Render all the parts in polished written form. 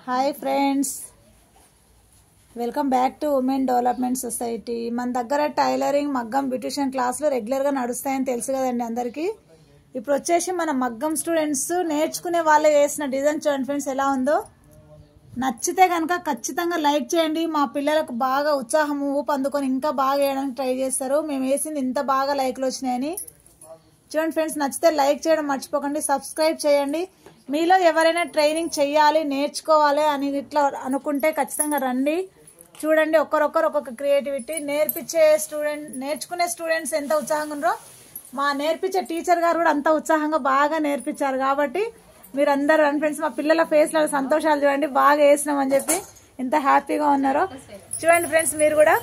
Hi friends, welcome back to women development society. మన దగ్గర tailoring, మగ్గం, బ్యూటిషియన్ క్లాసులు రెగ్యులర్గా నడుస్తాయని తెలుసు కదండి అందరికీ. ఇప్పుడు వచ్చేసి మన మగ్గం స్టూడెంట్స్ నేర్చుకునే వాళ్ళు వేసిన డిజైన్ చూడండి ఫ్రెండ్స్ ఎలా ఉందో. నచ్చితే కనుక ఖచ్చితంగా లైక్ చేయండి. మా పిల్లలకు బాగా ఉత్సాహం ఊపు అందుకొని ఇంకా బాగా వేయడానికి ట్రై చేస్తారు. మేము వేసింది ఇంత బాగా లైక్లు వచ్చినాయని. చూడండి ఫ్రెండ్స్, నచ్చితే లైక్ చేయడం మర్చిపోకండి, సబ్స్క్రైబ్ చేయండి. మీలో ఎవరైనా ట్రైనింగ్ చేయాలి, నేర్చుకోవాలి అని ఇట్లా అనుకుంటే ఖచ్చితంగా రండి. చూడండి, ఒక్కరొక్కరు ఒక్కొక్క క్రియేటివిటీ. నేర్చుకునే స్టూడెంట్స్ ఎంత ఉత్సాహంగా ఉన్నారో మా నేర్పించే టీచర్ గారు కూడా అంత ఉత్సాహంగా బాగా నేర్పించారు. కాబట్టి మీరు అందరు రండి ఫ్రెండ్స్. మా పిల్లల ఫేస్లో సంతోషాలు చూడండి, బాగా వేసినామని చెప్పి ఎంత హ్యాపీగా ఉన్నారో. చూడండి ఫ్రెండ్స్, మీరు కూడా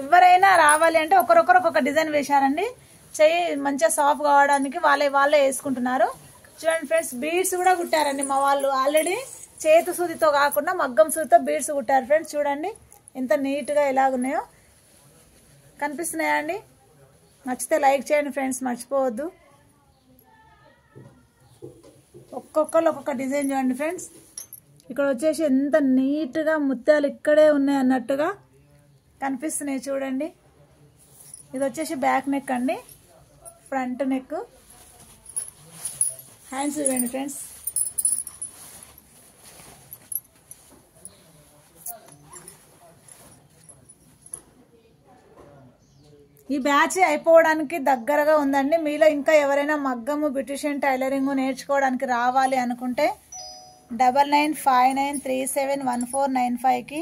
ఎవరైనా రావాలి అంటే ఒకరొకరు ఒక్కొక్క డిజైన్ వేశారండి. చెయ్యి మంచిగా సాఫ్ట్ కావడానికి వాళ్ళే వేసుకుంటున్నారు. చూడండి ఫ్రెండ్స్, బీడ్స్ కూడా కుట్టారండి మా వాళ్ళు. ఆల్రెడీ చేతు సూదితో కాకుండా మగ్గం సూదితో బీడ్స్ కుట్టారు ఫ్రెండ్స్. చూడండి ఎంత నీట్గా ఎలాగున్నాయో, కనిపిస్తున్నాయా అండి? నచ్చితే లైక్ చేయండి ఫ్రెండ్స్, మర్చిపోవద్దు. ఒక్కొక్కరు ఒక్కొక్క డిజైన్ చూడండి ఫ్రెండ్స్. ఇక్కడ వచ్చేసి ఎంత నీట్గా ముత్యాలు ఇక్కడే ఉన్నాయి అన్నట్టుగా కనిపిస్తున్నాయి చూడండి. ఇది వచ్చేసి బ్యాక్ నెక్ అండి, ఫ్రంట్ నెక్. హ్యాండ్స్ చూడండి ఫ్రెండ్స్. ఈ బ్యాచ్ అయిపోవడానికి దగ్గరగా ఉందండి. మీలో ఇంకా ఎవరైనా మగ్గము, బ్యూటిషియన్, టైలరింగ్ నేర్చుకోవడానికి రావాలి అనుకుంటే 9959371495కి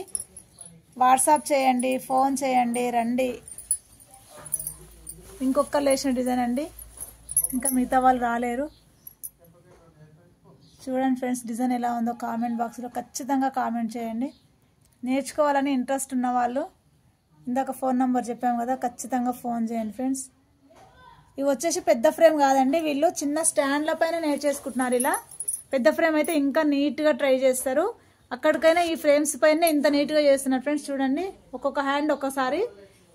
వాట్సాప్ చేయండి, ఫోన్ చేయండి, రండి. ఇంకొకరు లేచిన డిజైన్ అండి, ఇంకా మిగతా వాళ్ళు రాలేరు. చూడండి ఫ్రెండ్స్, డిజైన్ ఎలా ఉందో కామెంట్ బాక్స్లో ఖచ్చితంగా కామెంట్ చేయండి. నేర్చుకోవాలని ఇంట్రెస్ట్ ఉన్న వాళ్ళు ఇందాక ఫోన్ నెంబర్ చెప్పాము కదా, ఖచ్చితంగా ఫోన్ చేయండి ఫ్రెండ్స్. ఇవి వచ్చేసి పెద్ద ఫ్రేమ్ కాదండి, వీళ్ళు చిన్న స్టాండ్ల పైన నేర్చేసుకుంటున్నారు. ఇలా పెద్ద ఫ్రేమ్ అయితే ఇంకా నీట్గా ట్రై చేస్తారు. అక్కడికైనా ఈ ఫ్రేమ్స్ పైన ఇంత నీట్గా చేస్తున్నారు ఫ్రెండ్స్. చూడండి, ఒక్కొక్క హ్యాండ్ ఒకసారి,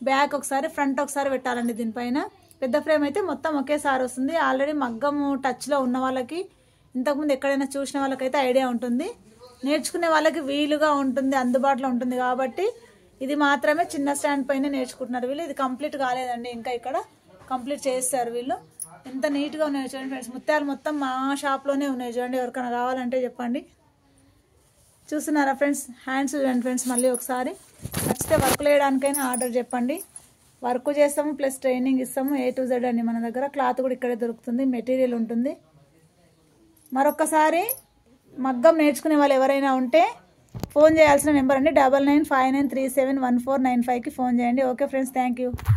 బ్యాక్ ఒకసారి, ఫ్రంట్ ఒకసారి పెట్టాలండి దీనిపైన. పెద్ద ఫ్రేమ్ అయితే మొత్తం ఒకేసారి వస్తుంది. ఆల్రెడీ మగ్గము టచ్లో ఉన్న వాళ్ళకి, ఇంతకుముందు ఎక్కడైనా చూసిన వాళ్ళకైతే ఐడియా ఉంటుంది. నేర్చుకునే వాళ్ళకి వీలుగా ఉంటుంది, అందుబాటులో ఉంటుంది. కాబట్టి ఇది మాత్రమే చిన్న స్టాండ్ పైన నేర్చుకుంటున్నారు వీళ్ళు. ఇది కంప్లీట్ కాలేదండి, ఇంకా ఇక్కడ కంప్లీట్ చేస్తారు వీళ్ళు. ఎంత నీట్గా ఉన్నాయో చూడండి ఫ్రెండ్స్. ముత్యాలు మొత్తం మా షాప్లోనే ఉన్నాయి చూడండి, ఎవరికైనా కావాలంటే చెప్పండి. చూస్తున్నారా ఫ్రెండ్స్? హ్యాండ్స్ చూడండి ఫ్రెండ్స్. మళ్ళీ ఒకసారి నచ్చితే వర్క్ వేయడానికైనా ఆర్డర్ చెప్పండి, వర్క్ చేస్తాము, ప్లస్ ట్రైనింగ్ ఇస్తాము. A to Z అండి మన దగ్గర. క్లాత్ కూడా ఇక్కడే దొరుకుతుంది, మెటీరియల్ ఉంటుంది. మరొకసారి మగ్గం నేర్చుకునే వాళ్ళు ఎవరైనా ఉంటే ఫోన్ చేయాల్సిన నెంబర్ అండి 9959371495కి ఫోన్ చేయండి. Okay friends, thank you.